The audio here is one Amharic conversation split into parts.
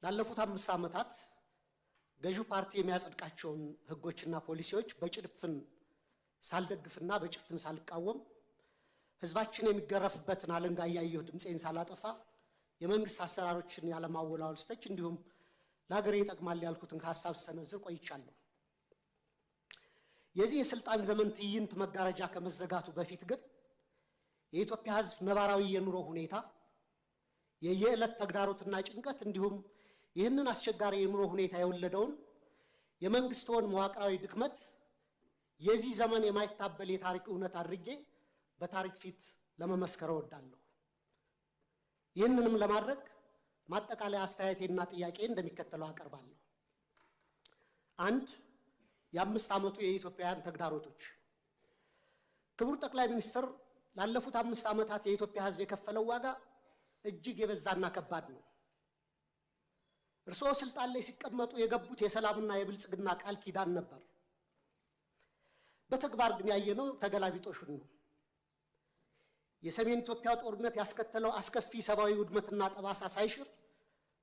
ላለፉት 5 ዓመታት ገዢው ፓርቲ የሚያጸድቃቸውን ህጎችና ፖሊሲዎች በጭፍን ሳልደግፍና በጭፍን ሳልቃወም ህዝባችን የሚገረፍበትን አለንጋ ያየሁ ድምጼን ሳላጠፋ የመንግስት አሰራሮችን ያለማወላወል ስተች እንዲሁም ለሀገሬ ይጠቅማል ያልኩትን ሐሳብ ሰነዝር ቆይቻለሁ። የዚህ የስልጣን ዘመን ትዕይንት መጋረጃ ከመዘጋቱ በፊት ግን የኢትዮጵያ ህዝብ ነባራዊ የኑሮ ሁኔታ የየዕለት ተግዳሮትና ጭንቀት እንዲሁም ይህንን አስቸጋሪ የኑሮ ሁኔታ የወለደውን የመንግስቱን መዋቅራዊ ድክመት የዚህ ዘመን የማይታበል የታሪክ እውነት አድርጌ በታሪክ ፊት ለመመስከር እወዳለሁ። ይህንንም ለማድረግ ማጠቃለያ አስተያየቴና ጥያቄ እንደሚከተለው አቀርባለሁ። 1. የ5 ዓመቱ የኢትዮጵያውያን ተግዳሮቶች። ክቡር ጠቅላይ ሚኒስትር ላለፉት 5 ዓመታት የኢትዮጵያ ህዝብ የከፈለው ዋጋ እጅግ የበዛና ከባድ ነው። እርስዎ ስልጣን ላይ ሲቀመጡ የገቡት የሰላምና የብልጽግና ቃል ኪዳን ነበር። በተግባር ግን ያየነው ተገላቢጦሹን ነው። የሰሜን ኢትዮጵያ ጦርነት ያስከተለው አስከፊ ሰብአዊ ውድመትና ጠባሳ ሳይሽር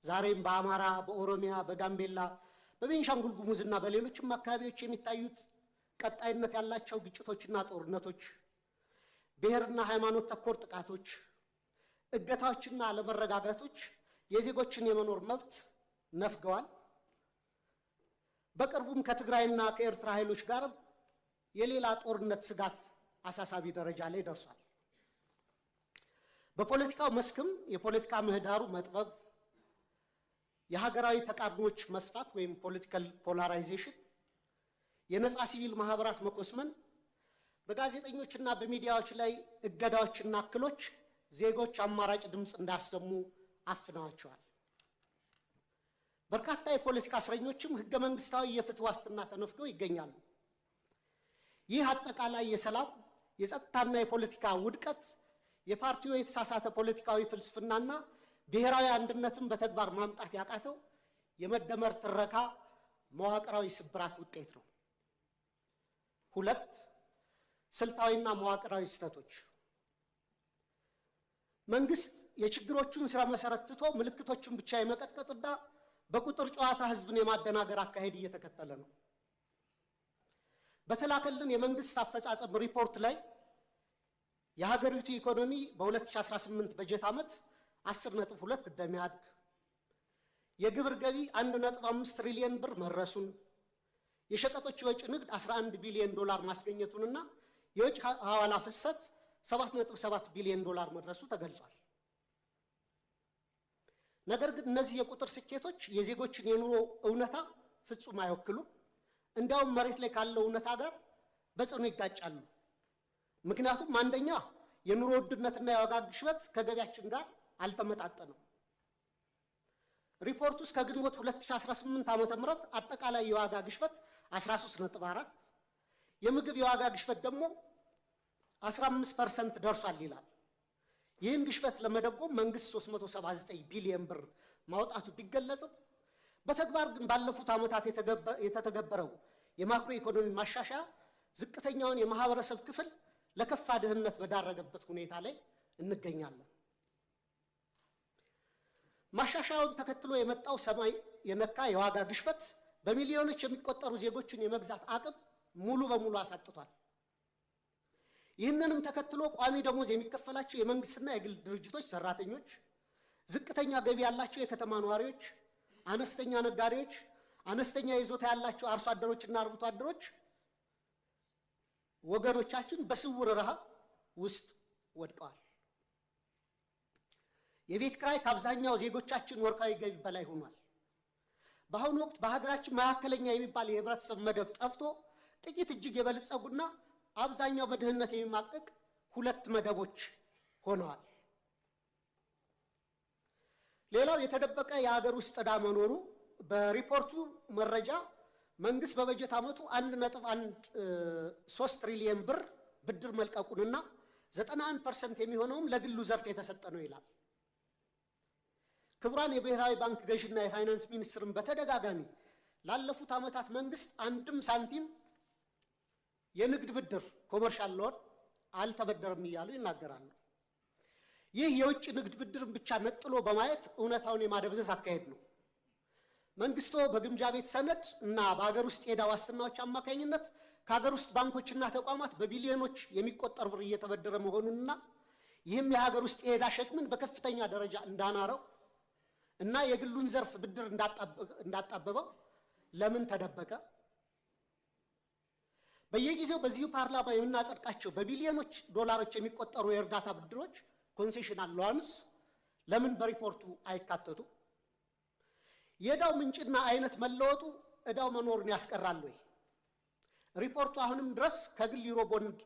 ዛሬም በአማራ፣ በኦሮሚያ፣ በጋምቤላ፣ በቤንሻንጉል ጉሙዝና በሌሎችም አካባቢዎች የሚታዩት ቀጣይነት ያላቸው ግጭቶችና ጦርነቶች፣ ብሔርና ሃይማኖት ተኮር ጥቃቶች፣ እገታዎችና አለመረጋጋቶች የዜጎችን የመኖር መብት ነፍገዋል። በቅርቡም ከትግራይና ከኤርትራ ኃይሎች ጋር የሌላ ጦርነት ስጋት አሳሳቢ ደረጃ ላይ ደርሷል። በፖለቲካው መስክም የፖለቲካ ምህዳሩ መጥበብ፣ የሀገራዊ ተቃርኖች መስፋት ወይም ፖለቲካል ፖላራይዜሽን፣ የነጻ ሲቪል ማህበራት መኮስመን፣ በጋዜጠኞችና በሚዲያዎች ላይ እገዳዎችና እክሎች ዜጎች አማራጭ ድምፅ እንዳያሰሙ አፍነዋቸዋል። በርካታ የፖለቲካ እስረኞችም ህገ መንግስታዊ የፍትህ ዋስትና ተነፍገው ይገኛሉ። ይህ አጠቃላይ የሰላም የጸጥታና የፖለቲካ ውድቀት የፓርቲው የተሳሳተ ፖለቲካዊ ፍልስፍናና ብሔራዊ አንድነትን በተግባር ማምጣት ያቃተው የመደመር ትረካ መዋቅራዊ ስብራት ውጤት ነው። 2. ስልታዊና መዋቅራዊ ስህተቶች። መንግስት የችግሮቹን ስራ መሰረት ትቶ ምልክቶችን ብቻ የመቀጥቀጥና በቁጥር ጨዋታ ህዝብን የማደናገር አካሄድ እየተከተለ ነው። በተላከልን የመንግስት አፈጻጸም ሪፖርት ላይ የሀገሪቱ ኢኮኖሚ በ2018 በጀት ዓመት 10.2 እንደሚያድግ፣ የግብር ገቢ 1.5 ትሪሊየን ብር መድረሱን፣ የሸቀጦች የውጭ ንግድ 11 ቢሊዮን ዶላር ማስገኘቱንና የውጭ ሐዋላ ፍሰት 7.7 ቢሊዮን ዶላር መድረሱ ተገልጿል። ነገር ግን እነዚህ የቁጥር ስኬቶች የዜጎችን የኑሮ እውነታ ፍጹም አይወክሉም። እንዲያውም መሬት ላይ ካለው እውነታ ጋር በጽኑ ይጋጫሉ። ምክንያቱም አንደኛ የኑሮ ውድነትና የዋጋ ግሽበት ከገቢያችን ጋር አልተመጣጠነም። ሪፖርቱ እስከ ግንቦት 2018 ዓ.ም አጠቃላይ የዋጋ ግሽበት 13.4፣ የምግብ የዋጋ ግሽበት ደግሞ 15% ደርሷል ይላል። ይህን ግሽበት ለመደጎም መንግስት 379 ቢሊዮን ብር ማውጣቱ ቢገለጽም በተግባር ግን ባለፉት ዓመታት የተተገበረው የማክሮ ኢኮኖሚ ማሻሻያ ዝቅተኛውን የማህበረሰብ ክፍል ለከፋ ድህነት በዳረገበት ሁኔታ ላይ እንገኛለን። ማሻሻያውን ተከትሎ የመጣው ሰማይ የነካ የዋጋ ግሽበት በሚሊዮኖች የሚቆጠሩ ዜጎችን የመግዛት አቅም ሙሉ በሙሉ አሳጥቷል። ይህንንም ተከትሎ ቋሚ ደሞዝ የሚከፈላቸው የመንግስትና የግል ድርጅቶች ሰራተኞች፣ ዝቅተኛ ገቢ ያላቸው የከተማ ነዋሪዎች፣ አነስተኛ ነጋዴዎች፣ አነስተኛ ይዞታ ያላቸው አርሶ አደሮችና አርብቶ አደሮች ወገኖቻችን በስውር ረሃብ ውስጥ ወድቀዋል። የቤት ኪራይ ከአብዛኛው ዜጎቻችን ወርሃዊ ገቢ በላይ ሆኗል። በአሁኑ ወቅት በሀገራችን መካከለኛ የሚባል የህብረተሰብ መደብ ጠፍቶ ጥቂት እጅግ የበለጸጉና አብዛኛው በድህነት የሚማቀቅ 2 መደቦች ሆነዋል። ሌላው የተደበቀ የሀገር ውስጥ ዕዳ መኖሩ በሪፖርቱ መረጃ መንግስት በበጀት ዓመቱ 1.13 ትሪሊየን ብር ብድር መልቀቁንና 91% የሚሆነውም ለግሉ ዘርፍ የተሰጠ ነው ይላል። ክቡራን የብሔራዊ ባንክ ገዥና የፋይናንስ ሚኒስትርን በተደጋጋሚ ላለፉት ዓመታት መንግስት አንድም ሳንቲም የንግድ ብድር ኮመርሻል ሎን አልተበደረም እያሉ ይናገራሉ። ይህ የውጭ ንግድ ብድርን ብቻ ነጥሎ በማየት እውነታውን የማደብዘዝ አካሄድ ነው። መንግስቶ በግምጃ ቤት ሰነድ እና በሀገር ውስጥ የዕዳ ዋስትናዎች አማካኝነት ከሀገር ውስጥ ባንኮችና ተቋማት በቢሊዮኖች የሚቆጠር ብር እየተበደረ መሆኑንና ይህም የሀገር ውስጥ የዕዳ ሸክምን በከፍተኛ ደረጃ እንዳናረው እና የግሉን ዘርፍ ብድር እንዳጣበበው ለምን ተደበቀ? በየጊዜው በዚሁ ፓርላማ የምናጸድቃቸው በቢሊዮኖች ዶላሮች የሚቆጠሩ የእርዳታ ብድሮች ኮንሴሽናል ሎንስ ለምን በሪፖርቱ አይካተቱ? የዕዳው ምንጭና አይነት መለወጡ ዕዳው መኖሩን ያስቀራል ወይ? ሪፖርቱ አሁንም ድረስ ከግል ዩሮ ቦንድ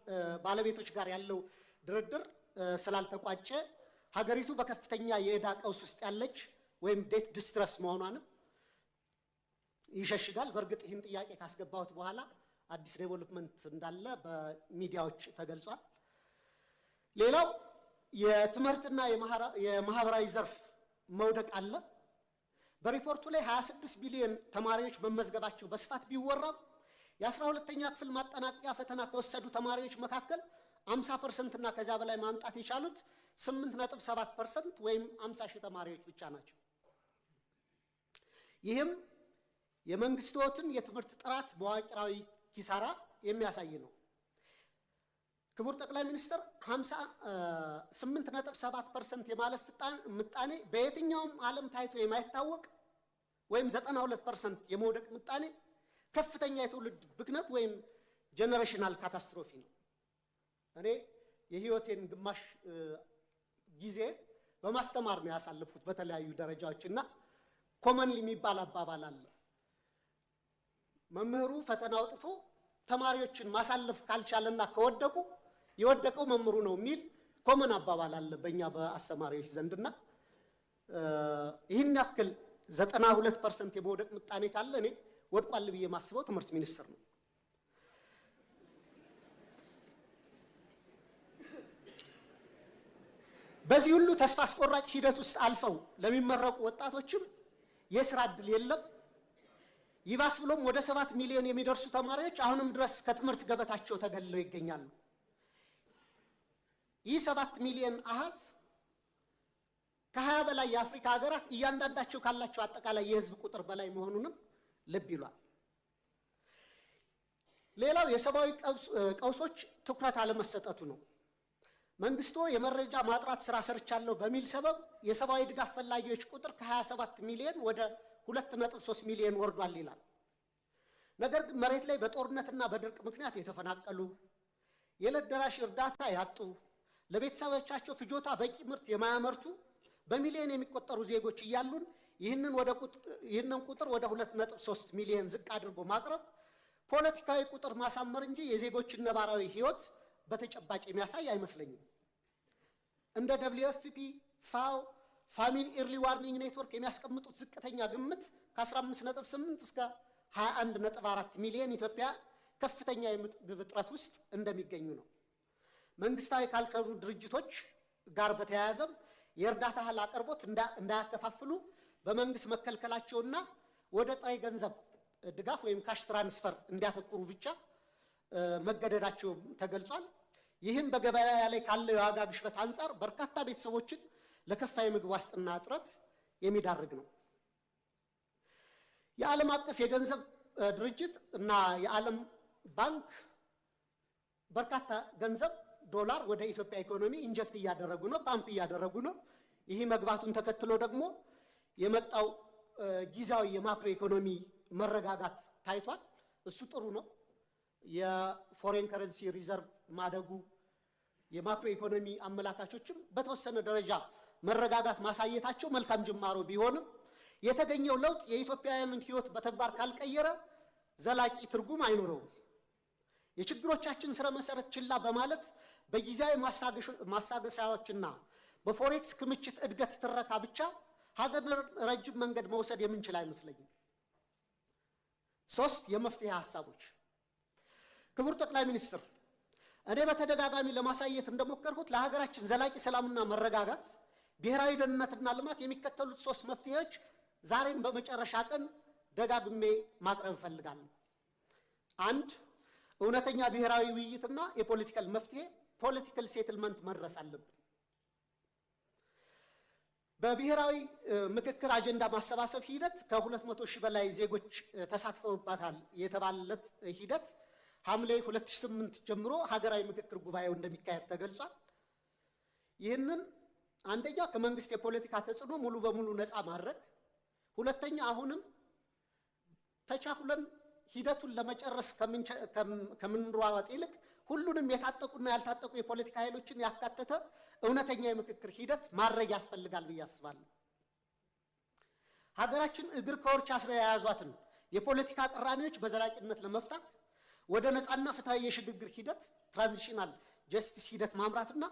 ባለቤቶች ጋር ያለው ድርድር ስላልተቋጨ ሀገሪቱ በከፍተኛ የዕዳ ቀውስ ውስጥ ያለች ወይም ዴት ዲስትረስ መሆኗንም ይሸሽጋል። በእርግጥ ይህን ጥያቄ ካስገባሁት በኋላ አዲስ ዴቨሎፕመንት እንዳለ በሚዲያዎች ተገልጿል። ሌላው የትምህርትና የማህበራዊ ዘርፍ መውደቅ አለ። በሪፖርቱ ላይ 26 ቢሊዮን ተማሪዎች መመዝገባቸው በስፋት ቢወራም የ12ኛ ክፍል ማጠናቀቂያ ፈተና ከወሰዱ ተማሪዎች መካከል 50% እና ከዚያ በላይ ማምጣት የቻሉት 8.7% ወይም 50 ሺህ ተማሪዎች ብቻ ናቸው። ይህም የመንግስትን የትምህርት ጥራት መዋቅራዊ ኪሳራ የሚያሳይ ነው። ክቡር ጠቅላይ ሚኒስትር 8.7% የማለፍ ምጣኔ በየትኛውም ዓለም ታይቶ የማይታወቅ ወይም 92% የመውደቅ ምጣኔ ከፍተኛ የትውልድ ብክነት ወይም ጀነሬሽናል ካታስትሮፊ ነው። እኔ የህይወቴን ግማሽ ጊዜ በማስተማር ነው ያሳለፉት በተለያዩ ደረጃዎች እና ኮመንሊ የሚባል አባባል አለ። መምህሩ ፈተና አውጥቶ ተማሪዎችን ማሳለፍ ካልቻለና ከወደቁ የወደቀው መምህሩ ነው የሚል ኮመን አባባል አለ በእኛ በአስተማሪዎች ዘንድና ይህን ያክል 92% የመውደቅ ምጣኔ ካለ እኔ ወድቋል ብዬ ማስበው ትምህርት ሚኒስቴር ነው። በዚህ ሁሉ ተስፋ አስቆራጭ ሂደት ውስጥ አልፈው ለሚመረቁ ወጣቶችም የስራ ዕድል የለም። ይባስ ብሎም ወደ 7 ሚሊዮን የሚደርሱ ተማሪዎች አሁንም ድረስ ከትምህርት ገበታቸው ተገልለው ይገኛሉ። ይህ 7 ሚሊዮን አሃዝ ከ20 በላይ የአፍሪካ ሀገራት እያንዳንዳቸው ካላቸው አጠቃላይ የህዝብ ቁጥር በላይ መሆኑንም ልብ ይሏል። ሌላው የሰብአዊ ቀውሶች ትኩረት አለመሰጠቱ ነው። መንግስቱ የመረጃ ማጥራት ስራ ሰርቻለሁ በሚል ሰበብ የሰብአዊ ድጋፍ ፈላጊዎች ቁጥር ከ27 ሚሊዮን ወደ 2.3 ሚሊዮን ወርዷል ይላል። ነገር ግን መሬት ላይ በጦርነትና በድርቅ ምክንያት የተፈናቀሉ፣ የዕለት ደራሽ እርዳታ ያጡ፣ ለቤተሰቦቻቸው ፍጆታ በቂ ምርት የማያመርቱ በሚሊዮን የሚቆጠሩ ዜጎች እያሉን ይህንን ቁጥር ወደ 2.3 ሚሊዮን ዝቅ አድርጎ ማቅረብ ፖለቲካዊ ቁጥር ማሳመር እንጂ የዜጎችን ነባራዊ ህይወት በተጨባጭ የሚያሳይ አይመስለኝም። እንደ WFP፣ ፋኦ፣ ፋሚን ኢርሊ ዋርኒንግ ኔትወርክ የሚያስቀምጡት ዝቅተኛ ግምት ከ15.8 እስከ 21.4 ሚሊዮን ኢትዮጵያ ከፍተኛ የምግብ እጥረት ውስጥ እንደሚገኙ ነው። መንግስታዊ ካልከሩ ድርጅቶች ጋር በተያያዘም የእርዳታ እህል አቅርቦት እንዳያከፋፍሉ በመንግስት መከልከላቸውና ወደ ጥሬ ገንዘብ ድጋፍ ወይም ካሽ ትራንስፈር እንዲያተኩሩ ብቻ መገደዳቸው ተገልጿል። ይህም በገበያ ላይ ካለው የዋጋ ግሽበት አንጻር በርካታ ቤተሰቦችን ለከፋ የምግብ ዋስትና እጥረት የሚዳርግ ነው። የዓለም አቀፍ የገንዘብ ድርጅት እና የዓለም ባንክ በርካታ ገንዘብ ዶላር ወደ ኢትዮጵያ ኢኮኖሚ ኢንጀክት እያደረጉ ነው፣ ፓምፕ እያደረጉ ነው። ይህ መግባቱን ተከትሎ ደግሞ የመጣው ጊዜያዊ የማክሮ ኢኮኖሚ መረጋጋት ታይቷል። እሱ ጥሩ ነው። የፎሬን ከረንሲ ሪዘርቭ ማደጉ የማክሮ ኢኮኖሚ አመላካቾችም በተወሰነ ደረጃ መረጋጋት ማሳየታቸው መልካም ጅማሮ ቢሆንም የተገኘው ለውጥ የኢትዮጵያውያንን ህይወት በተግባር ካልቀየረ ዘላቂ ትርጉም አይኖረውም። የችግሮቻችን ስረ መሰረት ችላ በማለት በጊዜያዊ ማስታገሻዎችና በፎሬክስ ክምችት እድገት ትረካ ብቻ ሀገር ረጅም መንገድ መውሰድ የምንችል አይመስለኝም። 3 የመፍትሄ ሐሳቦች። ክቡር ጠቅላይ ሚኒስትር፣ እኔ በተደጋጋሚ ለማሳየት እንደሞከርኩት ለሀገራችን ዘላቂ ሰላምና መረጋጋት፣ ብሔራዊ ደህንነትና ልማት የሚከተሉት 3 መፍትሄዎች ዛሬም በመጨረሻ ቀን ደጋግሜ ማቅረብ እፈልጋለሁ። 1 እውነተኛ ብሔራዊ ውይይትና የፖለቲካል መፍትሄ ፖለቲካል ሴትልመንት መድረስ አለብን። በብሔራዊ ምክክር አጀንዳ ማሰባሰብ ሂደት ከ200 ሺህ በላይ ዜጎች ተሳትፈውባታል የተባለለት ሂደት ሐምሌ 2008 ጀምሮ ሀገራዊ ምክክር ጉባኤው እንደሚካሄድ ተገልጿል። ይህንን አንደኛ ከመንግስት የፖለቲካ ተጽዕኖ ሙሉ በሙሉ ነፃ ማድረግ፣ ሁለተኛ አሁንም ተቻኩለን ሂደቱን ለመጨረስ ከምንሯሯጥ ይልቅ ሁሉንም የታጠቁና ያልታጠቁ የፖለቲካ ኃይሎችን ያካተተ እውነተኛ የምክክር ሂደት ማድረግ ያስፈልጋል ብዬ አስባለሁ። ሀገራችን እግር ከወርች አስረው የያዟትን የፖለቲካ ቅራኔዎች በዘላቂነት ለመፍታት ወደ ነፃና ፍትሃዊ የሽግግር ሂደት ትራንዚሽናል ጀስቲስ ሂደት ማምራትና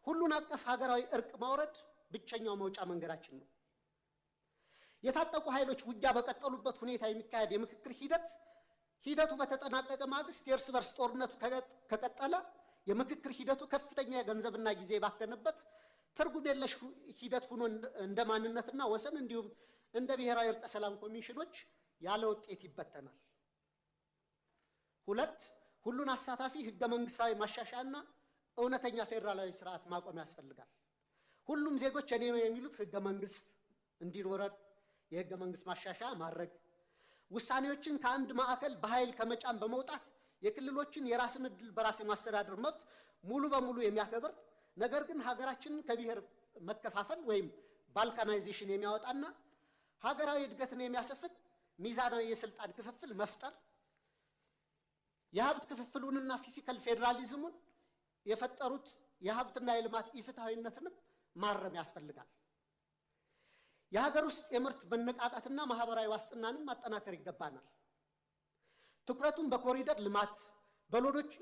ሁሉን አቀፍ ሀገራዊ እርቅ ማውረድ ብቸኛው መውጫ መንገዳችን ነው። የታጠቁ ኃይሎች ውጊያ በቀጠሉበት ሁኔታ የሚካሄድ የምክክር ሂደቱ በተጠናቀቀ ማግስት የእርስ በርስ ጦርነቱ ከቀጠለ የምክክር ሂደቱ ከፍተኛ የገንዘብና ጊዜ ባከነበት ትርጉም የለሽ ሂደት ሆኖ እንደ ማንነትና ወሰን እንዲሁም እንደ ብሔራዊ እርቀ ሰላም ኮሚሽኖች ያለ ውጤት ይበተናል። ሁለት ሁሉን አሳታፊ ህገ መንግስታዊ ማሻሻያና እውነተኛ ፌደራላዊ ስርዓት ማቆም ያስፈልጋል። ሁሉም ዜጎች እኔ ነው የሚሉት ህገ መንግስት እንዲኖረን የህገ መንግስት ማሻሻያ ማድረግ፣ ውሳኔዎችን ከአንድ ማዕከል በኃይል ከመጫን በመውጣት የክልሎችን የራስን ዕድል በራስ የማስተዳደር መብት ሙሉ በሙሉ የሚያከብር ነገር ግን ሀገራችንን ከብሔር መከፋፈል ወይም ባልካናይዜሽን የሚያወጣና ሀገራዊ እድገትን የሚያሰፍን ሚዛናዊ የስልጣን ክፍፍል መፍጠር፣ የሀብት ክፍፍሉንና ፊዚካል ፌዴራሊዝሙን የፈጠሩት የሀብትና የልማት ኢፍትሐዊነትንም ማረም ያስፈልጋል። የሀገር ውስጥ የምርት መነቃቃትና ማህበራዊ ዋስትናንም ማጠናከር ይገባናል። ትኩረቱን በኮሪደር ልማት፣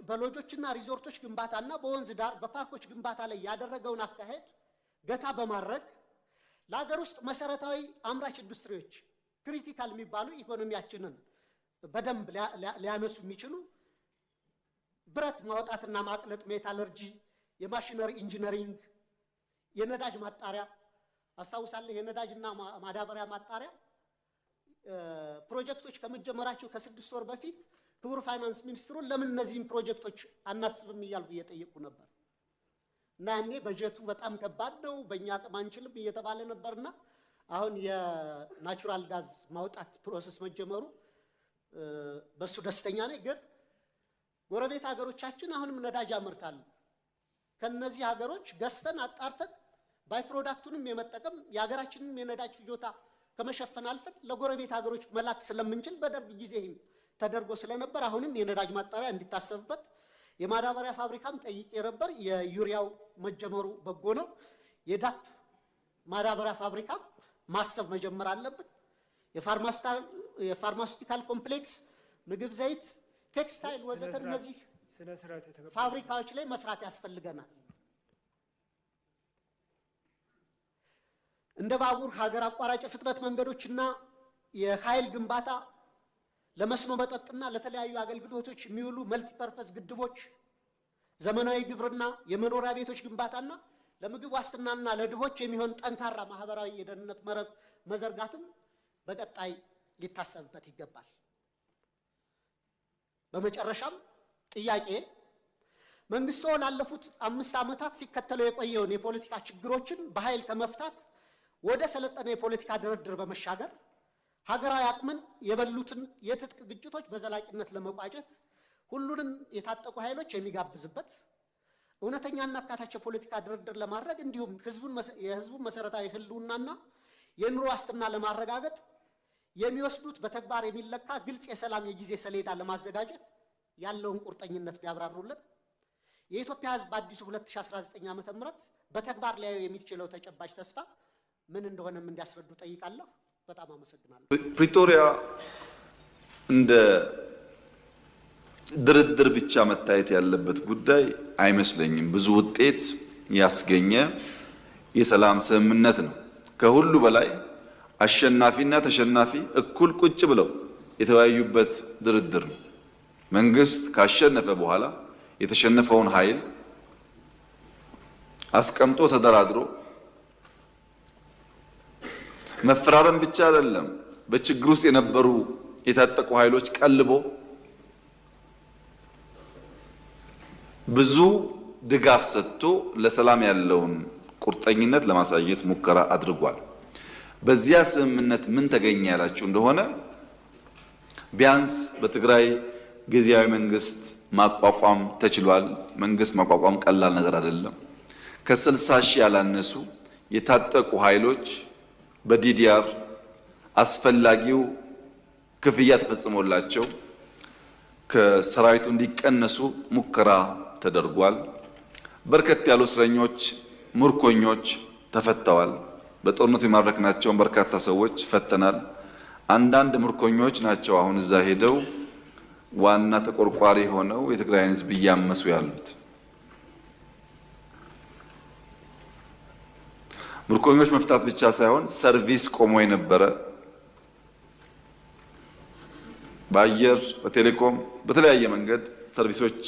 በሎጆችና ሪዞርቶች ግንባታና በወንዝ ዳር በፓርኮች ግንባታ ላይ ያደረገውን አካሄድ ገታ በማድረግ ለሀገር ውስጥ መሰረታዊ አምራች ኢንዱስትሪዎች ክሪቲካል የሚባሉ ኢኮኖሚያችንን በደንብ ሊያነሱ የሚችሉ ብረት ማውጣትና ማቅለጥ፣ ሜታለርጂ፣ የማሽነሪ ኢንጂነሪንግ፣ የነዳጅ ማጣሪያ አስታውሳለሁ። የነዳጅና ማዳበሪያ ማጣሪያ ፕሮጀክቶች ከመጀመራቸው ከ6 ወር በፊት ክቡር ፋይናንስ ሚኒስትሩን ለምን እነዚህን ፕሮጀክቶች አናስብም እያልኩ እየጠየቁ ነበር እና ያኔ በጀቱ በጣም ከባድ ነው በእኛ አቅም አንችልም እየተባለ ነበርና አሁን የናቹራል ጋዝ ማውጣት ፕሮሰስ መጀመሩ በሱ ደስተኛ ነኝ። ግን ጎረቤት ሀገሮቻችን አሁንም ነዳጅ ያመርታሉ። ከነዚህ ሀገሮች ገዝተን አጣርተን ባይ ፕሮዳክቱንም የመጠቀም የሀገራችንን የነዳጅ ፍጆታ ከመሸፈን አልፈን ለጎረቤት ሀገሮች መላክ ስለምንችል በደርግ ጊዜ ተደርጎ ስለነበር አሁንም የነዳጅ ማጣሪያ እንዲታሰብበት፣ የማዳበሪያ ፋብሪካም ጠይቄ ነበር። የዩሪያው መጀመሩ በጎ ነው። የዳፕ ማዳበሪያ ፋብሪካ ማሰብ መጀመር አለብን። የፋርማሲውቲካል ኮምፕሌክስ፣ ምግብ፣ ዘይት፣ ቴክስታይል ወዘተ እነዚህ ፋብሪካዎች ላይ መስራት ያስፈልገናል። እንደ ባቡር፣ ሀገር አቋራጭ ፍጥነት መንገዶችና የኃይል ግንባታ፣ ለመስኖ መጠጥና ለተለያዩ አገልግሎቶች የሚውሉ መልቲፐርፐስ ግድቦች፣ ዘመናዊ ግብርና፣ የመኖሪያ ቤቶች ግንባታና ለምግብ ዋስትናና ለድሆች የሚሆን ጠንካራ ማህበራዊ የደህንነት መረብ መዘርጋትም በቀጣይ ሊታሰብበት ይገባል። በመጨረሻም ጥያቄ መንግስቱ ላለፉት 5 ዓመታት ሲከተለው የቆየውን የፖለቲካ ችግሮችን በኃይል ከመፍታት ወደ ሰለጠነ የፖለቲካ ድርድር በመሻገር ሀገራዊ አቅምን የበሉትን የትጥቅ ግጭቶች በዘላቂነት ለመቋጨት ሁሉንም የታጠቁ ኃይሎች የሚጋብዝበት እውነተኛና አካታች የፖለቲካ ድርድር ለማድረግ እንዲሁም የህዝቡን መሰረታዊ ህልውናና የኑሮ ዋስትና ለማረጋገጥ የሚወስዱት በተግባር የሚለካ ግልጽ የሰላም የጊዜ ሰሌዳ ለማዘጋጀት ያለውን ቁርጠኝነት ቢያብራሩልን። የኢትዮጵያ ህዝብ አዲሱ 2019 ዓ.ም በተግባር ላይ የሚችለው ተጨባጭ ተስፋ ምን እንደሆነም እንዲያስረዱ ጠይቃለሁ። በጣም አመሰግናለሁ። ፕሪቶሪያ እንደ ድርድር ብቻ መታየት ያለበት ጉዳይ አይመስለኝም። ብዙ ውጤት ያስገኘ የሰላም ስምምነት ነው። ከሁሉ በላይ አሸናፊና ተሸናፊ እኩል ቁጭ ብለው የተወያዩበት ድርድር ነው። መንግስት ካሸነፈ በኋላ የተሸነፈውን ኃይል አስቀምጦ ተደራድሮ መፈራረም ብቻ አይደለም፣ በችግር ውስጥ የነበሩ የታጠቁ ኃይሎች ቀልቦ ብዙ ድጋፍ ሰጥቶ ለሰላም ያለውን ቁርጠኝነት ለማሳየት ሙከራ አድርጓል። በዚያ ስምምነት ምን ተገኘ ያላችሁ እንደሆነ ቢያንስ በትግራይ ጊዜያዊ መንግስት ማቋቋም ተችሏል። መንግስት ማቋቋም ቀላል ነገር አይደለም። ከ60 ሺህ ያላነሱ የታጠቁ ኃይሎች በዲዲአር አስፈላጊው ክፍያ ተፈጽሞላቸው ከሰራዊቱ እንዲቀነሱ ሙከራ ተደርጓል። በርከት ያሉ እስረኞች፣ ምርኮኞች ተፈተዋል። በጦርነቱ የማረክናቸውን በርካታ ሰዎች ፈተናል። አንዳንድ ምርኮኞች ናቸው አሁን እዛ ሄደው ዋና ተቆርቋሪ ሆነው የትግራይን ሕዝብ እያመሱ ያሉት። ምርኮኞች መፍታት ብቻ ሳይሆን ሰርቪስ ቆሞ የነበረ በአየር፣ በቴሌኮም፣ በተለያየ መንገድ ሰርቪሶች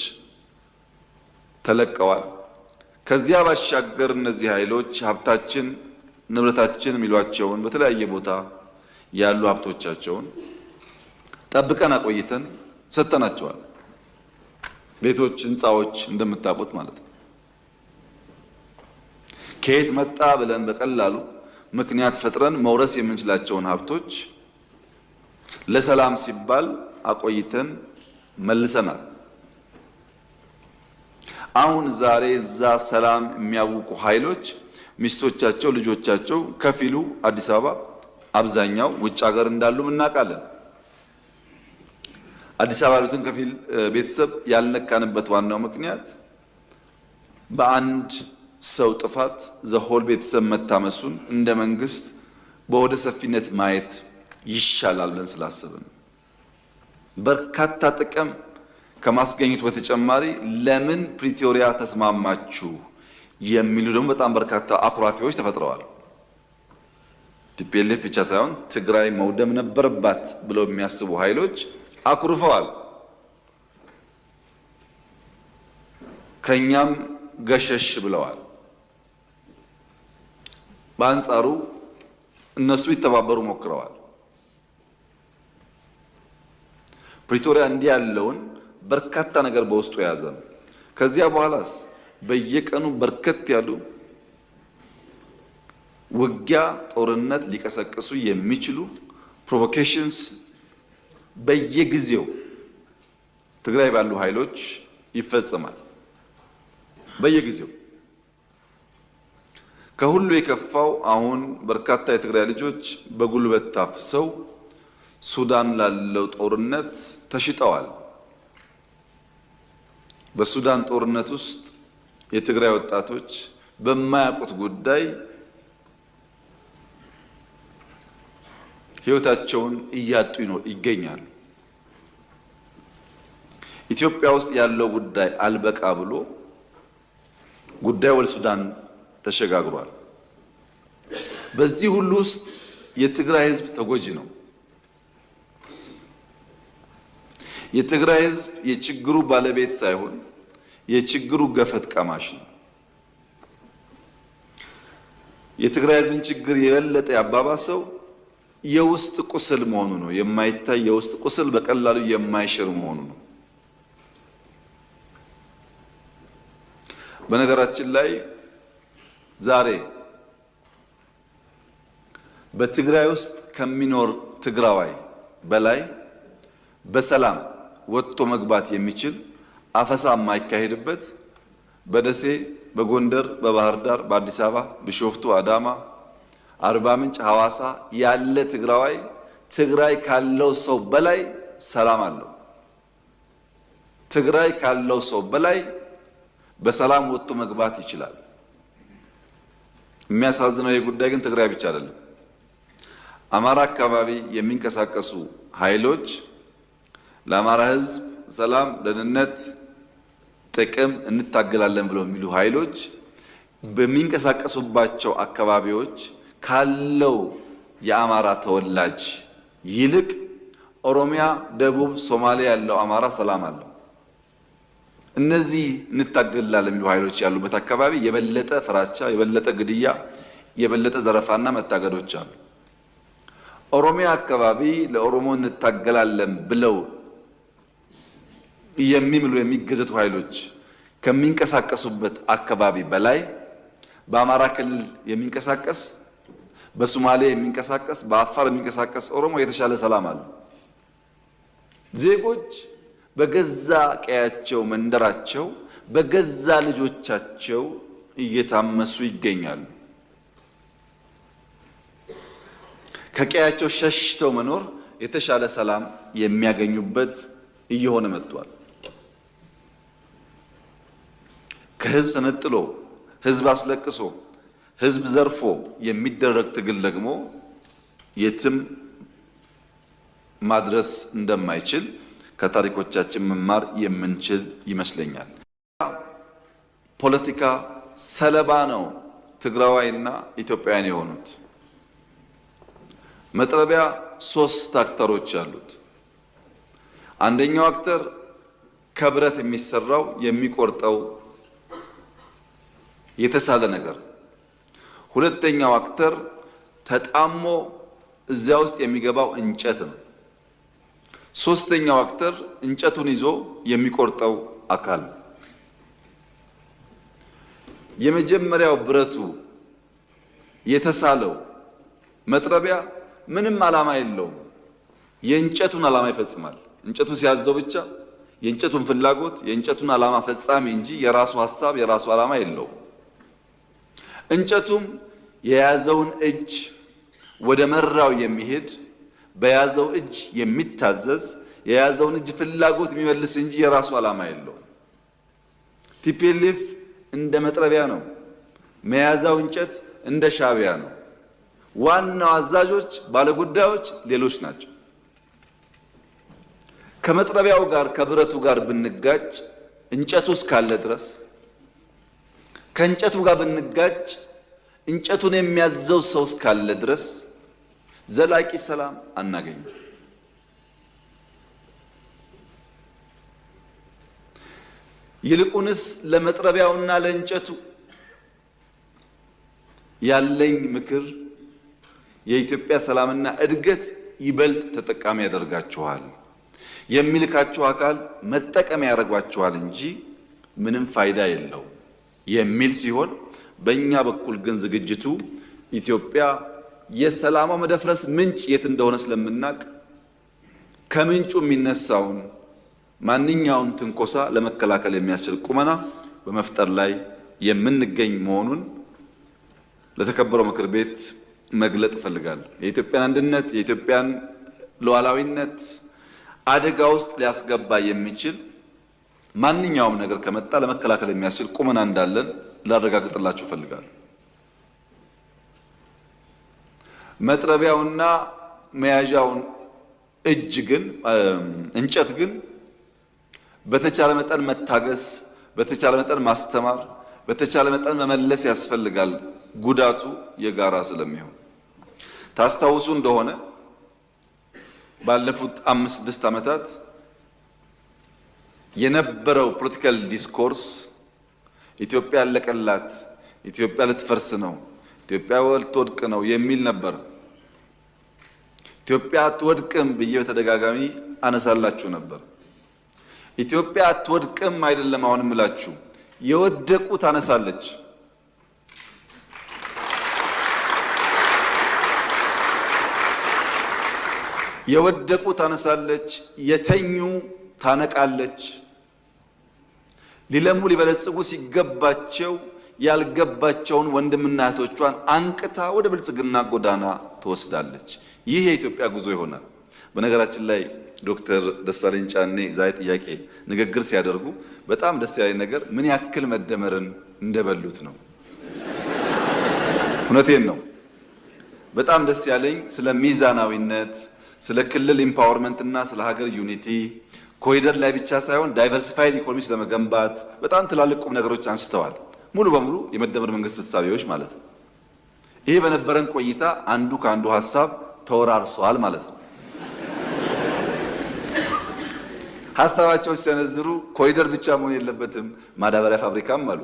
ተለቀዋል። ከዚያ ባሻገር እነዚህ ኃይሎች ሀብታችን፣ ንብረታችን የሚሏቸውን በተለያየ ቦታ ያሉ ሀብቶቻቸውን ጠብቀን አቆይተን ሰጥተናቸዋል። ቤቶች፣ ህንፃዎች እንደምታውቁት ማለት ነው። ከየት መጣ ብለን በቀላሉ ምክንያት ፈጥረን መውረስ የምንችላቸውን ሀብቶች ለሰላም ሲባል አቆይተን መልሰናል። አሁን ዛሬ እዛ ሰላም የሚያውቁ ኃይሎች ሚስቶቻቸው፣ ልጆቻቸው ከፊሉ አዲስ አበባ፣ አብዛኛው ውጭ ሀገር እንዳሉ እናውቃለን። አዲስ አበባ ያሉትን ከፊል ቤተሰብ ያልነካንበት ዋናው ምክንያት በአንድ ሰው ጥፋት ዘሆል ቤተሰብ መታመሱን እንደ መንግስት በወደ ሰፊነት ማየት ይሻላል ብለን ስላሰብን በርካታ ጥቅም ከማስገኘቱ በተጨማሪ ለምን ፕሪቶሪያ ተስማማችሁ የሚሉ ደግሞ በጣም በርካታ አኩራፊዎች ተፈጥረዋል። ቲፒኤልኤፍ ብቻ ሳይሆን ትግራይ መውደም ነበረባት ብለው የሚያስቡ ኃይሎች አኩርፈዋል። ከኛም ገሸሽ ብለዋል። በአንጻሩ እነሱ ይተባበሩ ሞክረዋል። ፕሪቶሪያ እንዲህ ያለውን በርካታ ነገር በውስጡ የያዘ ነው። ከዚያ በኋላስ በየቀኑ በርከት ያሉ ውጊያ፣ ጦርነት ሊቀሰቅሱ የሚችሉ ፕሮቮኬሽንስ በየጊዜው ትግራይ ባሉ ኃይሎች ይፈጸማል። በየጊዜው ከሁሉ የከፋው አሁን በርካታ የትግራይ ልጆች በጉልበት ታፍሰው ሱዳን ላለው ጦርነት ተሽጠዋል። በሱዳን ጦርነት ውስጥ የትግራይ ወጣቶች በማያውቁት ጉዳይ ሕይወታቸውን እያጡ ይገኛሉ። ኢትዮጵያ ውስጥ ያለው ጉዳይ አልበቃ ብሎ ጉዳይ ወደ ሱዳን ተሸጋግሯል። በዚህ ሁሉ ውስጥ የትግራይ ሕዝብ ተጎጂ ነው። የትግራይ ሕዝብ የችግሩ ባለቤት ሳይሆን የችግሩ ገፈት ቀማሽ ነው። የትግራይ ሕዝብን ችግር የበለጠ ያባባሰው የውስጥ ቁስል መሆኑ ነው። የማይታይ የውስጥ ቁስል በቀላሉ የማይሽር መሆኑ ነው። በነገራችን ላይ ዛሬ በትግራይ ውስጥ ከሚኖር ትግራዋይ በላይ በሰላም ወጥቶ መግባት የሚችል አፈሳ የማይካሄድበት በደሴ፣ በጎንደር፣ በባህር ዳር፣ በአዲስ አበባ፣ ቢሾፍቱ፣ አዳማ፣ አርባ ምንጭ፣ ሐዋሳ ያለ ትግራዋይ ትግራይ ካለው ሰው በላይ ሰላም አለው። ትግራይ ካለው ሰው በላይ በሰላም ወጥቶ መግባት ይችላል። የሚያሳዝነው ይህ ጉዳይ ግን ትግራይ ብቻ አይደለም። አማራ አካባቢ የሚንቀሳቀሱ ኃይሎች ለአማራ ሕዝብ ሰላም፣ ደህንነት፣ ጥቅም እንታገላለን ብለው የሚሉ ኃይሎች በሚንቀሳቀሱባቸው አካባቢዎች ካለው የአማራ ተወላጅ ይልቅ ኦሮሚያ፣ ደቡብ፣ ሶማሊያ ያለው አማራ ሰላም አለው። እነዚህ እንታገላለን የሚሉ ኃይሎች ያሉበት አካባቢ የበለጠ ፍራቻ፣ የበለጠ ግድያ፣ የበለጠ ዘረፋና መታገዶች አሉ። ኦሮሚያ አካባቢ ለኦሮሞ እንታገላለን ብለው የሚምሉ የሚገዘቱ ኃይሎች ከሚንቀሳቀሱበት አካባቢ በላይ በአማራ ክልል የሚንቀሳቀስ፣ በሶማሌ የሚንቀሳቀስ፣ በአፋር የሚንቀሳቀስ ኦሮሞ የተሻለ ሰላም አለ። ዜጎች በገዛ ቀያቸው መንደራቸው በገዛ ልጆቻቸው እየታመሱ ይገኛሉ። ከቀያቸው ሸሽተው መኖር የተሻለ ሰላም የሚያገኙበት እየሆነ መጥቷል። ከህዝብ ተነጥሎ ህዝብ አስለቅሶ ህዝብ ዘርፎ የሚደረግ ትግል ደግሞ የትም ማድረስ እንደማይችል ከታሪኮቻችን መማር የምንችል ይመስለኛል። ፖለቲካ ሰለባ ነው ትግራዋይና ኢትዮጵያውያን የሆኑት። መጥረቢያ 3 አክተሮች አሉት። አንደኛው አክተር ከብረት የሚሰራው የሚቆርጠው የተሳለ ነገር፣ ሁለተኛው አክተር ተጣሞ እዚያ ውስጥ የሚገባው እንጨት ነው። ሶስተኛው አክተር እንጨቱን ይዞ የሚቆርጠው አካል። የመጀመሪያው ብረቱ የተሳለው መጥረቢያ ምንም ዓላማ የለውም። የእንጨቱን ዓላማ ይፈጽማል። እንጨቱ ሲያዘው ብቻ የእንጨቱን ፍላጎት የእንጨቱን ዓላማ ፈጻሚ እንጂ የራሱ ሐሳብ የራሱ ዓላማ የለውም። እንጨቱም የያዘውን እጅ ወደ መራው የሚሄድ በያዘው እጅ የሚታዘዝ የያዘውን እጅ ፍላጎት የሚመልስ እንጂ የራሱ ዓላማ የለውም። ቲፒኤልኤፍ እንደ መጥረቢያ ነው። መያዛው እንጨት እንደ ሻዕቢያ ነው። ዋናው አዛዦች ባለጉዳዮች ሌሎች ናቸው። ከመጥረቢያው ጋር ከብረቱ ጋር ብንጋጭ እንጨቱ እስካለ ድረስ ከእንጨቱ ጋር ብንጋጭ እንጨቱን የሚያዘው ሰው እስካለ ድረስ ዘላቂ ሰላም አናገኝም። ይልቁንስ ለመጥረቢያውና ለእንጨቱ ያለኝ ምክር የኢትዮጵያ ሰላምና እድገት ይበልጥ ተጠቃሚ ያደርጋችኋል፣ የሚልካችሁ አካል መጠቀሚያ ያደርጓችኋል እንጂ ምንም ፋይዳ የለው የሚል ሲሆን፣ በእኛ በኩል ግን ዝግጅቱ ኢትዮጵያ የሰላሟ መደፍረስ ምንጭ የት እንደሆነ ስለምናቅ ከምንጩ የሚነሳውን ማንኛውም ትንኮሳ ለመከላከል የሚያስችል ቁመና በመፍጠር ላይ የምንገኝ መሆኑን ለተከበረው ምክር ቤት መግለጥ እፈልጋለሁ። የኢትዮጵያን አንድነት የኢትዮጵያን ሉዓላዊነት አደጋ ውስጥ ሊያስገባ የሚችል ማንኛውም ነገር ከመጣ ለመከላከል የሚያስችል ቁመና እንዳለን ላረጋግጥላችሁ እፈልጋለሁ። መጥረቢያውና መያዣውን እጅ ግን እንጨት ግን በተቻለ መጠን መታገስ፣ በተቻለ መጠን ማስተማር፣ በተቻለ መጠን መመለስ ያስፈልጋል። ጉዳቱ የጋራ ስለሚሆን ታስታውሱ እንደሆነ ባለፉት 5-6 ዓመታት የነበረው ፖለቲካል ዲስኮርስ ኢትዮጵያ ያለቀላት፣ ኢትዮጵያ ልትፈርስ ነው፣ ኢትዮጵያ ልትወድቅ ነው የሚል ነበር። ኢትዮጵያ አትወድቅም ብዬ በተደጋጋሚ አነሳላችሁ ነበር። ኢትዮጵያ አትወድቅም አይደለም አሁንም እላችሁ፣ የወደቁ ታነሳለች። የወደቁ ታነሳለች፣ የተኙ ታነቃለች። ሊለሙ ሊበለጽጉ ሲገባቸው ያልገባቸውን ወንድምና እህቶቿን አንቅታ ወደ ብልጽግና ጎዳና ትወስዳለች። ይህ የኢትዮጵያ ጉዞ ይሆናል። በነገራችን ላይ ዶክተር ደሳለኝ ጫኔ ዛሬ ጥያቄ ንግግር ሲያደርጉ በጣም ደስ ያለኝ ነገር ምን ያክል መደመርን እንደበሉት ነው። እውነቴን ነው። በጣም ደስ ያለኝ ስለ ሚዛናዊነት፣ ስለ ክልል ኢምፓወርመንት እና ስለ ሀገር ዩኒቲ ኮሪደር ላይ ብቻ ሳይሆን ዳይቨርሲፋይድ ኢኮኖሚ ለመገንባት በጣም ትላልቅ ቁም ነገሮች አንስተዋል። ሙሉ በሙሉ የመደመር መንግስት እሳቤዎች ማለት ነው። ይሄ በነበረን ቆይታ አንዱ ከአንዱ ሀሳብ ተወራርሷል ማለት ነው። ሀሳባቸው ሲሰነዝሩ ኮሪደር ብቻ መሆን የለበትም ማዳበሪያ ፋብሪካም አሉ፣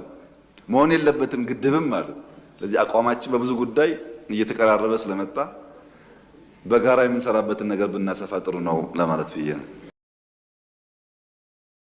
መሆን የለበትም ግድብም አሉ። ስለዚህ አቋማችን በብዙ ጉዳይ እየተቀራረበ ስለመጣ በጋራ የምንሰራበትን ነገር ብናሰፋ ጥሩ ነው ለማለት ብዬ ነው።